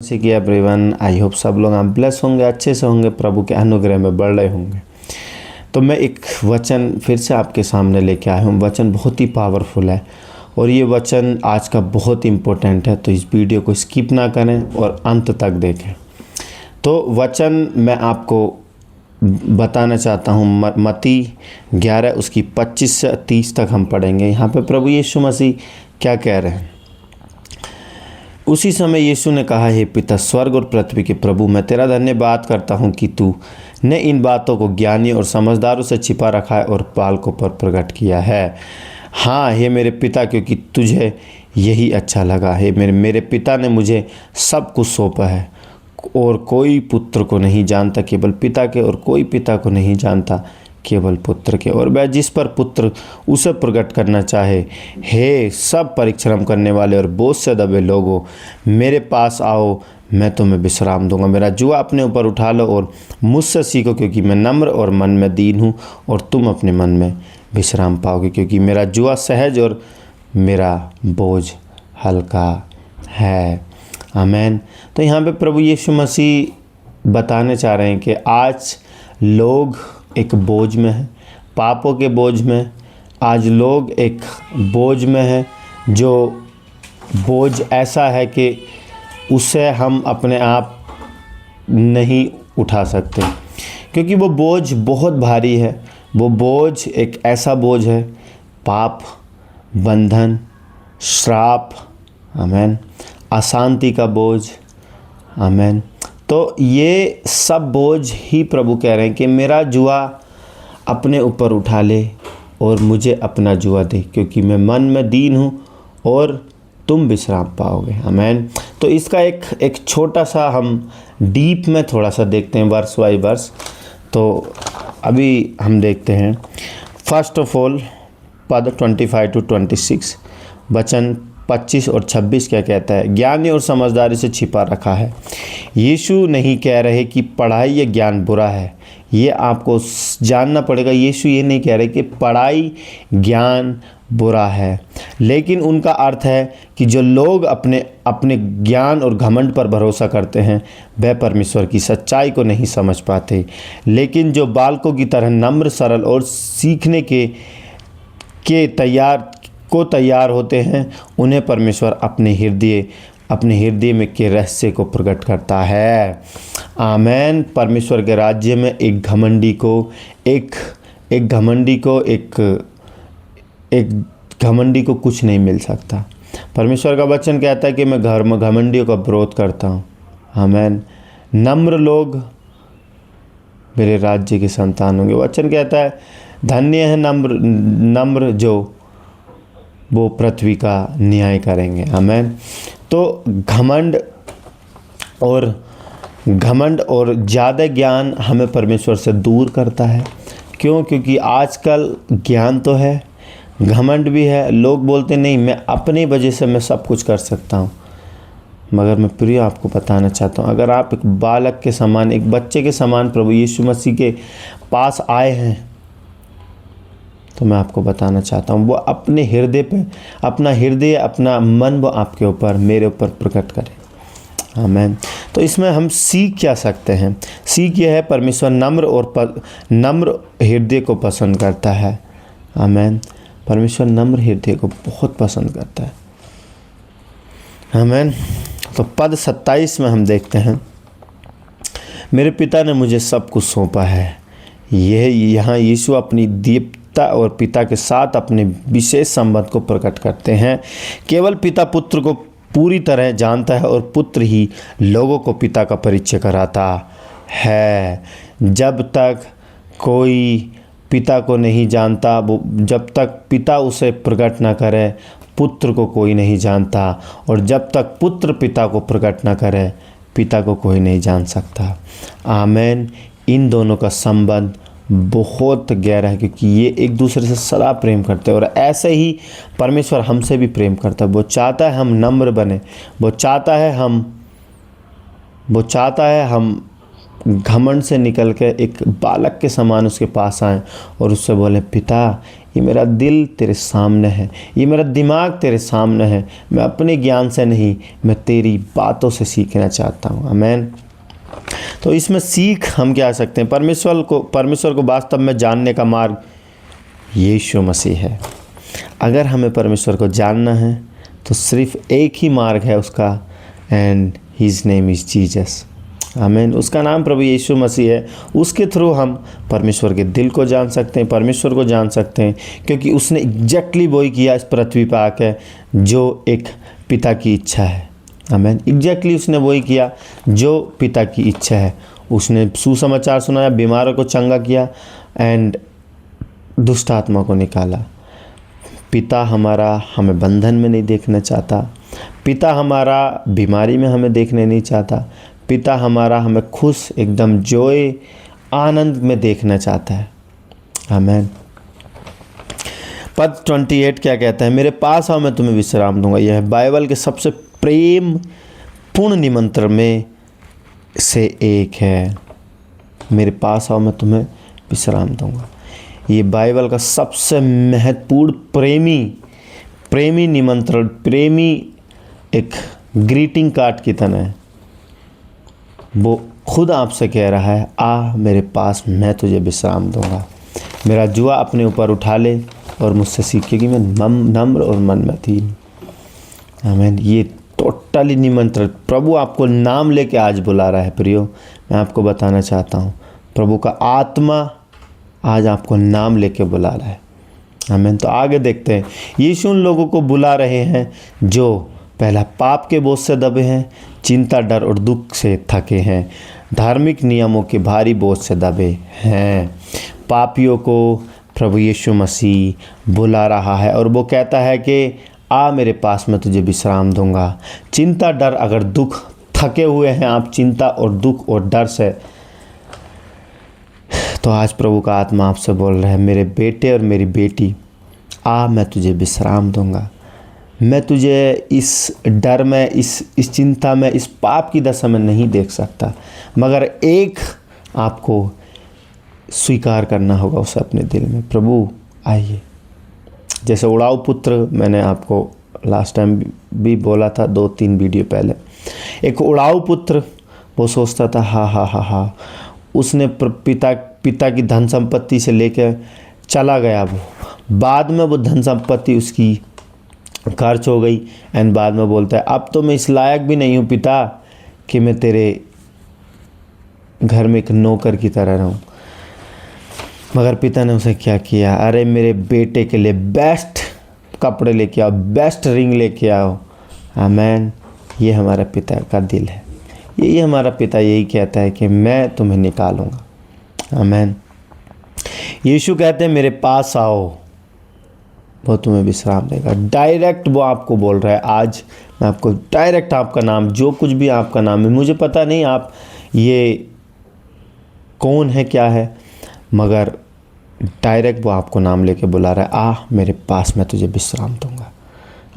से कि everyone, I hope सब लोग आप ब्लेस होंगे, अच्छे से होंगे, प्रभु के अनुग्रह में बढ़ रहे होंगे। तो मैं एक वचन फिर से आपके सामने लेके आया हूँ। वचन बहुत ही पावरफुल है और ये वचन आज का बहुत इम्पोर्टेंट है, तो इस वीडियो को स्किप ना करें और अंत तक देखें। तो वचन मैं आपको बताना चाहता हूँ, मत्ती 11 उसकी 25 से 30 तक हम पढ़ेंगे। यहाँ पे प्रभु यीशु मसीह क्या कह रहे हैं। उसी समय यीशु ने कहा, हे पिता, स्वर्ग और पृथ्वी के प्रभु, मैं तेरा धन्यवाद करता हूँ कि तू ने इन बातों को ज्ञानी और समझदारों से छिपा रखा है और बालकों पर प्रकट किया है। हाँ हे मेरे पिता, क्योंकि तुझे यही अच्छा लगा है। मेरे पिता ने मुझे सब कुछ सौंपा है और कोई पुत्र को नहीं जानता केवल पिता के, और कोई पिता को नहीं जानता केवल पुत्र के, और वह जिस पर पुत्र उसे प्रकट करना चाहे। हे सब परिश्रम करने वाले और बोझ से दबे लोगों, मेरे पास आओ, मैं तुम्हें विश्राम दूंगा। मेरा जुआ अपने ऊपर उठा लो और मुझसे सीखो, क्योंकि मैं नम्र और मन में दीन हूँ, और तुम अपने मन में विश्राम पाओगे, क्योंकि मेरा जुआ सहज और मेरा बोझ हल्का है। आमीन। तो यहाँ पे प्रभु यीशु मसीह बताने चाह रहे हैं कि आज लोग एक बोझ में है, पापों के बोझ में। आज लोग एक बोझ में है, जो बोझ ऐसा है कि उसे हम अपने आप नहीं उठा सकते, क्योंकि वो बोझ बहुत भारी है। वो बोझ एक ऐसा बोझ है, पाप, बंधन, श्राप, आमीन, अशांति का बोझ, आमीन। तो ये सब बोझ ही प्रभु कह रहे हैं कि मेरा जुआ अपने ऊपर उठा ले और मुझे अपना जुआ दे, क्योंकि मैं मन में दीन हूँ और तुम विश्राम पाओगे। आमीन। तो इसका एक छोटा सा हम डीप में थोड़ा सा देखते हैं, वर्स बाय वर्स। तो अभी हम देखते हैं फर्स्ट ऑफ ऑल पद 25 to 26, वचन 25 और 26 क्या कहता है। ज्ञानी और समझदारी से छिपा रखा है। यीशु नहीं कह रहे कि पढ़ाई या ज्ञान बुरा है, ये आपको जानना पड़ेगा। यीशु ये नहीं कह रहे कि पढ़ाई ज्ञान बुरा है, लेकिन उनका अर्थ है कि जो लोग अपने ज्ञान और घमंड पर भरोसा करते हैं, वह परमेश्वर की सच्चाई को नहीं समझ पाते। लेकिन जो बालकों की तरह नम्र, सरल और सीखने के तैयार होते हैं, उन्हें परमेश्वर अपने हृदय में के रहस्य को प्रकट करता है। आमीन। परमेश्वर के राज्य में एक घमंडी को कुछ नहीं मिल सकता। परमेश्वर का वचन कहता है कि मैं घमंडियों का विरोध करता हूँ। आमीन। नम्र लोग मेरे राज्य के संतान होंगे। वचन कहता है, धन्य है नम्र जो वो पृथ्वी का न्याय करेंगे। आमीन। तो घमंड और ज़्यादा ज्ञान हमें परमेश्वर से दूर करता है। क्यों? क्योंकि आजकल ज्ञान तो है, घमंड भी है। लोग बोलते नहीं, मैं अपनी वजह से मैं सब कुछ कर सकता हूँ। मगर मैं प्रिय आपको बताना चाहता हूँ, अगर आप एक बालक के समान, एक बच्चे के समान प्रभु यीशु मसीह के पास आए हैं, तो मैं आपको बताना चाहता हूँ, वो अपने हृदय पे अपना मन वो आपके ऊपर, मेरे ऊपर प्रकट करे। आमीन। तो इसमें हम सीख क्या सकते हैं? सीख यह है, परमेश्वर नम्र हृदय को पसंद करता है। आमीन। परमेश्वर नम्र हृदय को बहुत पसंद करता है। आमीन। तो पद 27 में हम देखते हैं, मेरे पिता ने मुझे सब कुछ सौंपा है। यहाँ यीशु अपनी दीप्ता और पिता के साथ अपने विशेष संबंध को प्रकट करते हैं। केवल पिता पुत्र को पूरी तरह जानता है और पुत्र ही लोगों को पिता का परिचय कराता है। जब तक कोई पिता को नहीं जानता, जब तक पिता उसे प्रकट ना करे, पुत्र को कोई नहीं जानता, और जब तक पुत्र पिता को प्रकट ना करे, पिता को कोई नहीं जान सकता। आमीन। इन दोनों का संबंध बहुत गहरा है, क्योंकि ये एक दूसरे से सदा प्रेम करते हैं, और ऐसे ही परमेश्वर हमसे भी प्रेम करता है। वो चाहता है हम नम्र बने, वो चाहता है हम घमंड से निकल के एक बालक के समान उसके पास आएं और उससे बोले, पिता ये मेरा दिल तेरे सामने है, ये मेरा दिमाग तेरे सामने है। मैं अपने ज्ञान से नहीं, मैं तेरी बातों से सीखना चाहता हूँ। आमीन। तो इसमें सीख हम क्या सकते हैं? परमेश्वर को वास्तव में जानने का मार्ग यीशु मसीह है। अगर हमें परमेश्वर को जानना है तो सिर्फ एक ही मार्ग है उसका, and his name is Jesus. आमीन। उसका नाम प्रभु यीशु मसीह है। उसके थ्रू हम परमेश्वर के दिल को जान सकते हैं, परमेश्वर को जान सकते हैं, क्योंकि उसने एग्जैक्टली वही किया इस पृथ्वी पर आके जो एक पिता की इच्छा है। आमीन। एग्जैक्टली उसने वही किया जो पिता की इच्छा है। उसने सुसमाचार सुनाया, बीमारों को चंगा किया एंड दुष्ट आत्मा को निकाला। पिता हमारा हमें बंधन में नहीं देखना चाहता, पिता हमारा बीमारी में हमें देखने नहीं चाहता, पिता हमारा हमें खुश एकदम जॉय आनंद में देखना चाहता है। आमीन। पद 28 क्या कहता है? मेरे पास आओ, मैं तुम्हें विश्राम दूंगा। यह बाइबल के सबसे प्रेम पूर्ण निमंत्रण में से एक है। मेरे पास आओ, मैं तुम्हें विश्राम दूंगा। ये बाइबल का सबसे महत्वपूर्ण प्रेमी निमंत्रण, प्रेमी एक ग्रीटिंग कार्ड की तरह है। वो खुद आपसे कह रहा है, आ मेरे पास, मैं तुझे विश्राम दूंगा। मेरा जुआ अपने ऊपर उठा ले और मुझसे सीखे कि मैं नम्र और मनमती हूँ। आमीन। ये टोटली निमंत्रण प्रभु आपको नाम लेके आज बुला रहा है। प्रियो, मैं आपको बताना चाहता हूँ, प्रभु का आत्मा आज आपको नाम लेके बुला रहा है। आमीन। तो आगे देखते हैं। यीशु उन लोगों को बुला रहे हैं जो पहला पाप के बोझ से दबे हैं, चिंता, डर और दुख से थके हैं, धार्मिक नियमों के भारी बोझ से दबे हैं। पापियों को प्रभु यीशु मसीह बुला रहा है और वो कहता है कि आ मेरे पास, मैं तुझे विश्राम दूंगा। चिंता, डर, अगर दुख, थके हुए हैं आप चिंता और दुख और डर से, तो आज प्रभु का आत्मा आपसे बोल रहा है, मेरे बेटे और मेरी बेटी, आ मैं तुझे विश्राम दूंगा। मैं तुझे इस डर में, इस चिंता में, इस पाप की दशा में नहीं देख सकता, मगर एक आपको स्वीकार करना होगा उसे अपने दिल में। प्रभु आइए। जैसे उड़ाऊ पुत्र, मैंने आपको लास्ट टाइम भी बोला था 2-3 वीडियो पहले। एक उड़ाऊ पुत्र, वो सोचता था हा, उसने पिता की धन संपत्ति से लेकर चला गया। वो बाद में वो धन संपत्ति उसकी खर्च हो गई एंड बाद में बोलता है, अब तो मैं इस लायक भी नहीं हूँ पिता कि मैं तेरे घर में एक नौकर की तरह रहूँ। मगर पिता ने उसे क्या किया? अरे मेरे बेटे के लिए बेस्ट कपड़े लेके आओ, बेस्ट रिंग लेके आओ। आमीन। ये हमारा पिता का दिल है। ये हमारा पिता यही कहता है कि मैं तुम्हें निकालूंगा। आमीन। यीशु कहते हैं मेरे पास आओ, वो तुम्हें विश्राम देगा। डायरेक्ट वो आपको बोल रहा है। आज मैं आपको डायरेक्ट आपका नाम, जो कुछ भी आपका नाम है, मुझे पता नहीं आप ये कौन है, क्या है, मगर डायरेक्ट वो आपको नाम लेके बुला रहा है, आ मेरे पास, मैं तुझे विश्राम दूंगा।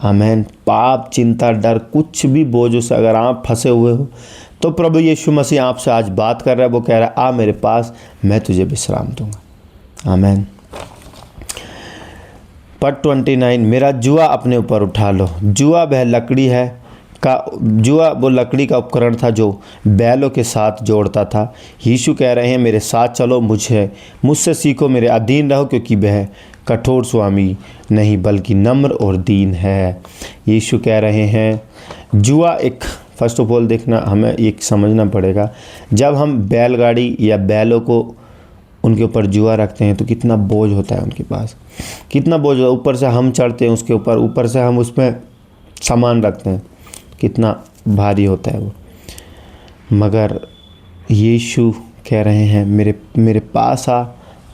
आमीन। पाप, चिंता, डर, कुछ भी बोझों से अगर आप फंसे हुए हो, तो प्रभु यीशु मसीह आपसे आज बात कर रहा है। वो कह रहा है, आ मेरे पास, मैं तुझे विश्राम दूंगा। आमीन। पद 29, मेरा जुआ अपने ऊपर उठा लो। जुआ वह लकड़ी है जुआ वो लकड़ी का उपकरण था जो बैलों के साथ जोड़ता था। यीशु कह रहे हैं, मेरे साथ चलो, मुझसे सीखो, मेरे अधीन रहो, क्योंकि वह कठोर स्वामी नहीं बल्कि नम्र और दीन है। यीशु कह रहे हैं, जुआ एक, फर्स्ट ऑफ ऑल देखना, हमें एक समझना पड़ेगा, जब हम बैलगाड़ी या बैलों को उनके ऊपर जुआ रखते हैं तो कितना बोझ होता है उनके पास, कितना बोझ होता है। ऊपर से हम चढ़ते हैं उसके ऊपर से हम उसमें सामान रखते हैं, कितना भारी होता है वो। मगर यीशु कह रहे हैं, मेरे पास आ,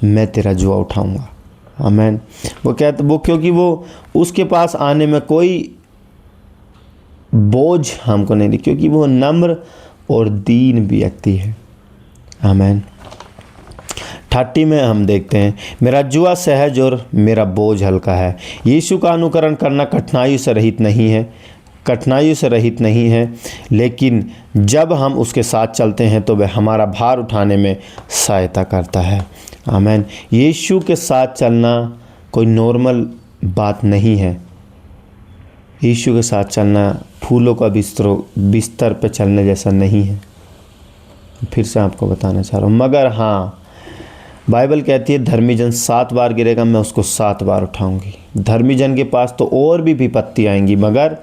मैं तेरा जुआ उठाऊंगा। आमीन। वो क्योंकि वो उसके पास आने में कोई बोझ हमको नहीं, क्योंकि वो नम्र और दीन व्यक्ति है। आमीन। 30 में हम देखते हैं, मेरा जुआ सहज और मेरा बोझ हल्का है। यीशु का अनुकरण करना कठिनाइयों से रहित नहीं है, लेकिन जब हम उसके साथ चलते हैं तो वह हमारा भार उठाने में सहायता करता है। आमीन। यीशु के साथ चलना कोई नॉर्मल बात नहीं है। यीशु के साथ चलना फूलों का बिस्तर पे चलने जैसा नहीं है। फिर से आपको बताना चाह रहा हूँ। मगर हाँ, बाइबल कहती है धर्मी जन 7 बार गिरेगा, मैं उसको 7 बार उठाऊंगी। धर्मी जन के पास तो और भी विपत्ति आएंगी, मगर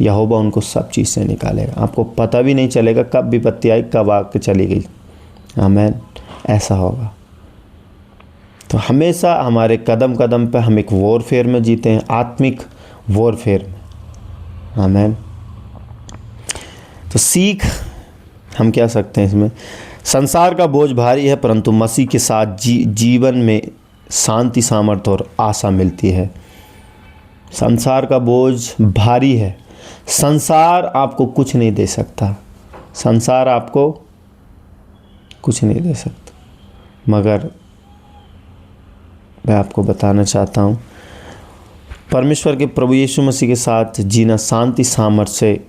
यहोवा उनको सब चीज़ से निकालेगा। आपको पता भी नहीं चलेगा कब विपत्ति आई, कब आके चली गई। आमीन। ऐसा होगा। तो हमेशा हमारे कदम कदम पे हम एक वॉरफेयर में जीते हैं, आत्मिक वॉरफेयर में। आमीन। तो सीख हम क्या सकते हैं इसमें? संसार का बोझ भारी है, परंतु मसीह के साथ जीवन में शांति, सामर्थ्य और आशा मिलती है। संसार का बोझ भारी है। संसार आपको कुछ नहीं दे सकता। संसार आपको कुछ नहीं दे सकता, मगर मैं आपको बताना चाहता हूँ, परमेश्वर के प्रभु यीशु मसीह के साथ जीना शांति, सामर्थ्य से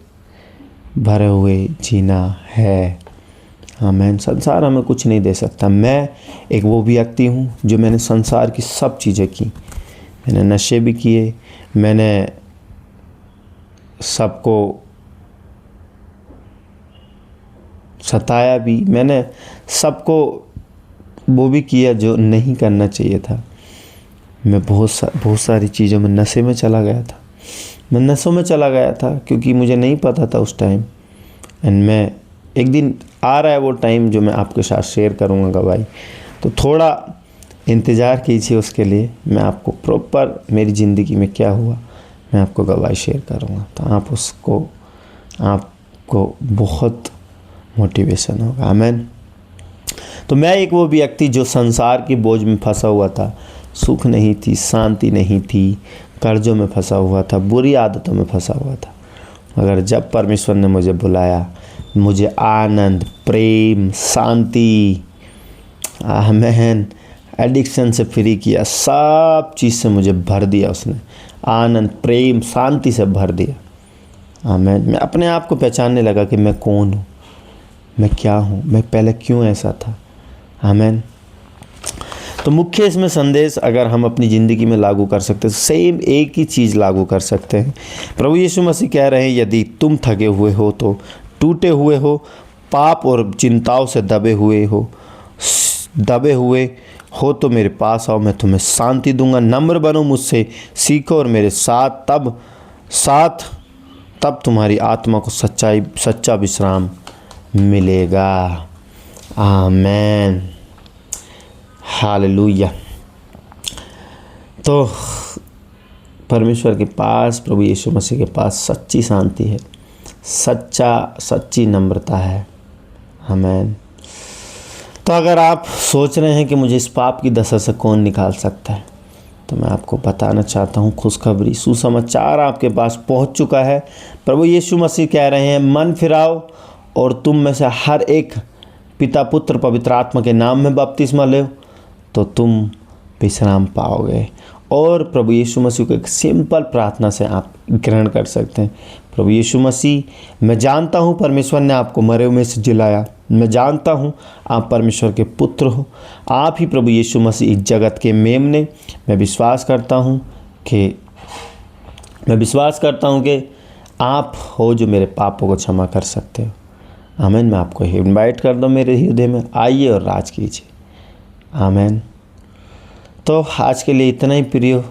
भरे हुए जीना है। आमीन। संसार हमें कुछ नहीं दे सकता। मैं एक वो व्यक्ति हूँ जो मैंने संसार की सब चीज़ें की। मैंने नशे भी किए, मैंने सबको सताया भी, मैंने सबको वो भी किया जो नहीं करना चाहिए था। मैं बहुत सारी चीज़ों में नशे में चला गया था। मैं नशों में चला गया था क्योंकि मुझे नहीं पता था उस टाइम। एंड मैं एक दिन आ रहा है वो टाइम जो मैं आपके साथ शेयर करूँगा गवाही। तो थोड़ा इंतज़ार कीजिए उसके लिए। मैं आपको प्रॉपर मेरी ज़िंदगी में क्या हुआ मैं आपको गवाही शेयर करूँगा। तो आपको बहुत मोटिवेशन होगा। आमीन। तो मैं एक वो व्यक्ति जो संसार के बोझ में फंसा हुआ था। सुख नहीं थी, शांति नहीं थी, कर्जों में फंसा हुआ था, बुरी आदतों में फंसा हुआ था। मगर जब परमेश्वर ने मुझे बुलाया, मुझे आनंद, प्रेम, शांति, आमीन, एडिक्शन से फ्री किया। सब चीज़ से मुझे भर दिया उसने। आनंद, प्रेम, शांति से भर दिया। आमीन। मैं अपने आप को पहचानने लगा कि मैं कौन हूँ, मैं क्या हूँ, मैं पहले क्यों ऐसा था। आमीन। तो मुख्य इसमें संदेश अगर हम अपनी ज़िंदगी में लागू कर सकते हैं, सेम एक ही चीज़ लागू कर सकते हैं। प्रभु यीशु मसीह कह रहे हैं, यदि तुम थके हुए हो, तो टूटे हुए हो, पाप और चिंताओं से दबे हुए हो तो मेरे पास आओ, मैं तुम्हें शांति दूंगा। नम्र बनो, मुझसे सीखो और मेरे साथ तब तुम्हारी आत्मा को सच्चा विश्राम मिलेगा। आमीन। हालेलुया। तो परमेश्वर के पास, प्रभु यीशु मसीह के पास सच्ची शांति है, सच्ची नम्रता है। आमीन। तो अगर आप सोच रहे हैं कि मुझे इस पाप की दशा से कौन निकाल सकता है, तो मैं आपको बताना चाहता हूँ, खुशखबरी, सुसमाचार आपके पास पहुँच चुका है। प्रभु यीशु मसीह कह रहे हैं, मन फिराओ और तुम में से हर एक पिता, पुत्र, पवित्र आत्मा के नाम में बपतिस्मा लो, तो तुम विश्राम पाओगे। और प्रभु यीशु मसीह को एक सिंपल प्रार्थना से आप ग्रहण कर सकते हैं। प्रभु यीशु मसीह, मैं जानता हूँ परमेश्वर ने आपको मरे हुए में से जिलाया। मैं जानता हूँ आप परमेश्वर के पुत्र हो। आप ही प्रभु यीशु मसीह इस जगत के मेमने। मैं विश्वास करता हूँ कि आप हो जो मेरे पापों को क्षमा कर सकते हो। आमीन। मैं आपको इनवाइट कर दूँ मेरे हृदय में, आइए और राज कीजिए। आमीन। तो आज के लिए इतना ही प्रियो।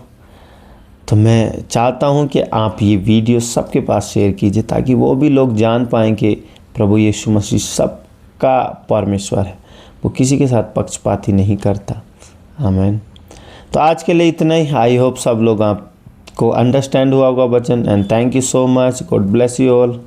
तो मैं चाहता हूँ कि आप ये वीडियो सबके पास शेयर कीजिए, ताकि वो भी लोग जान पाएँ कि प्रभु यीशु मसीह सबका परमेश्वर है, वो किसी के साथ पक्षपाती नहीं करता। आमीन। तो आज के लिए इतना ही। आई होप सब लोग आपको अंडरस्टैंड हुआ होगा वचन। And thank you so much. God bless you all.